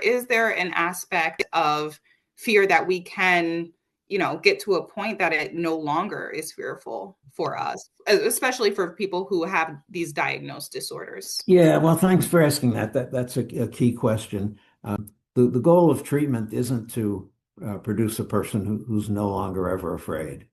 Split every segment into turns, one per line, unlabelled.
is there an aspect of fear that we can, get to a point that it no longer is fearful for us, especially for people who have these diagnosed disorders?
Yeah, well, thanks for asking that. That's a key question. The goal of treatment isn't to produce a person who's no longer ever afraid.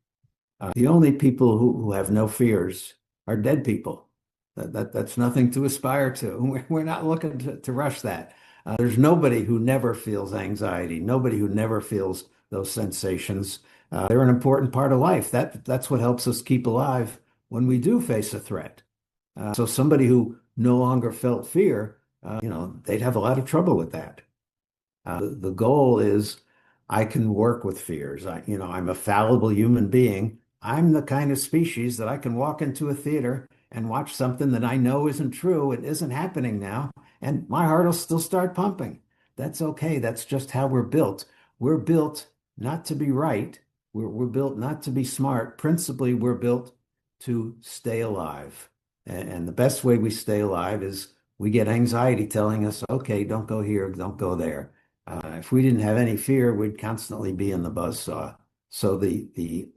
The only people who have no fears are dead people. That's nothing to aspire to. We're not looking to rush that. There's nobody who never feels anxiety, nobody who never feels those sensations. They're an important part of life. That's what helps us keep alive when we do face a threat. So somebody who no longer felt fear, they'd have a lot of trouble with that. The goal is I can work with fears. I'm a fallible human being. I'm the kind of species that I can walk into a theater and watch something that I know isn't true. It isn't happening now, and my heart will still start pumping. That's okay. That's just how we're built. We're built not to be right. We're built not to be smart. Principally, we're built to stay alive. And the best way we stay alive is we get anxiety telling us, okay, don't go here, don't go there. If we didn't have any fear, we'd constantly be in the buzzsaw. So the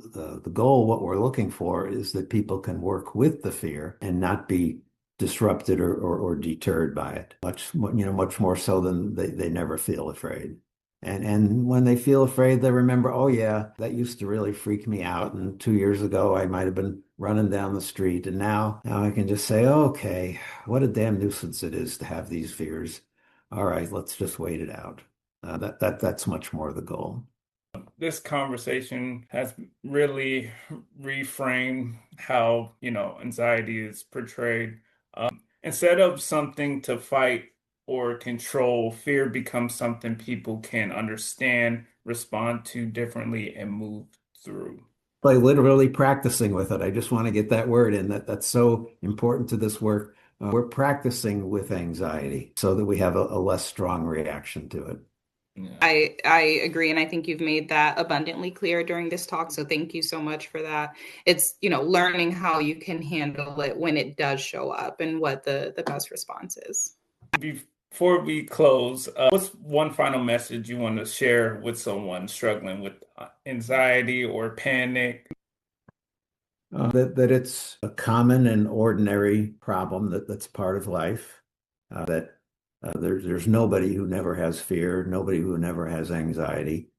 goal, what we're looking for, is that people can work with the fear and not be disrupted or deterred by it. Much more so than they never feel afraid. And when they feel afraid, they remember, oh yeah, that used to really freak me out. And 2 years ago, I might have been running down the street, and now I can just say, okay, what a damn nuisance it is to have these fears. All right, let's just wait it out. That's much more the goal.
This conversation has really reframed how, anxiety is portrayed. Instead of something to fight or control, fear becomes something people can understand, respond to differently, and move through.
By literally practicing with it. I just want to get that word in. That's so important to this work. We're practicing with anxiety so that we have a less strong reaction to it.
Yeah. I agree. And I think you've made that abundantly clear during this talk. So thank you so much for that. It's, learning how you can handle it when it does show up and what the best response is.
Before we close, what's one final message you want to share with someone struggling with anxiety or panic?
That it's a common and ordinary problem that's part of life. There's nobody who never has fear, nobody who never has anxiety.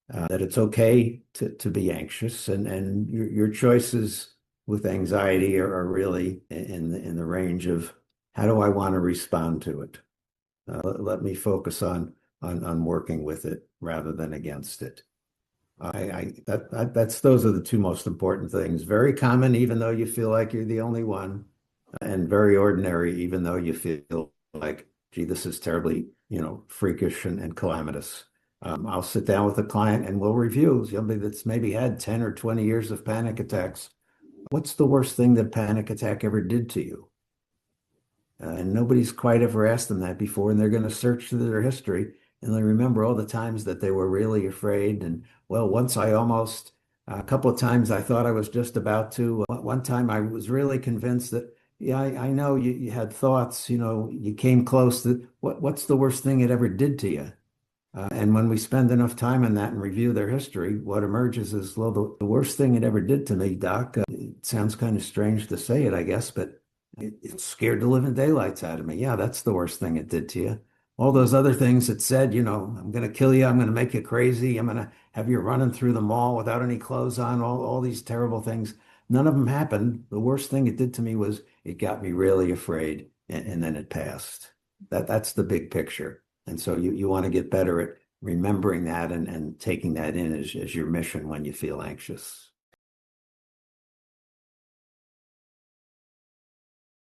That it's okay to be anxious, and your choices with anxiety are really in the range of how do I want to respond to it. Let me focus on working with it rather than against it. Those are the two most important things. Very common, even though you feel like you're the only one, and very ordinary, even though you feel like, gee, this is terribly, freakish and calamitous. I'll sit down with a client and we'll review somebody that's maybe had 10 or 20 years of panic attacks. What's the worst thing that panic attack ever did to you? And nobody's quite ever asked them that before, and they're going to search through their history and they remember all the times that they were really afraid. And well, a couple of times I thought I was just about to. One time I was really convinced that, yeah, I know you had thoughts, you came close. What's the worst thing it ever did to you? And when we spend enough time on that and review their history, what emerges is, well, the worst thing it ever did to me, Doc, it sounds kind of strange to say it, I guess, but it scared the living daylights out of me. Yeah, that's the worst thing it did to you. All those other things that said, I'm going to kill you, I'm going to make you crazy, I'm going to have you running through the mall without any clothes on, all these terrible things. None of them happened. The worst thing it did to me was it got me really afraid, and then it passed. That's the big picture. And so you want to get better at remembering that and taking that in as your mission when you feel anxious.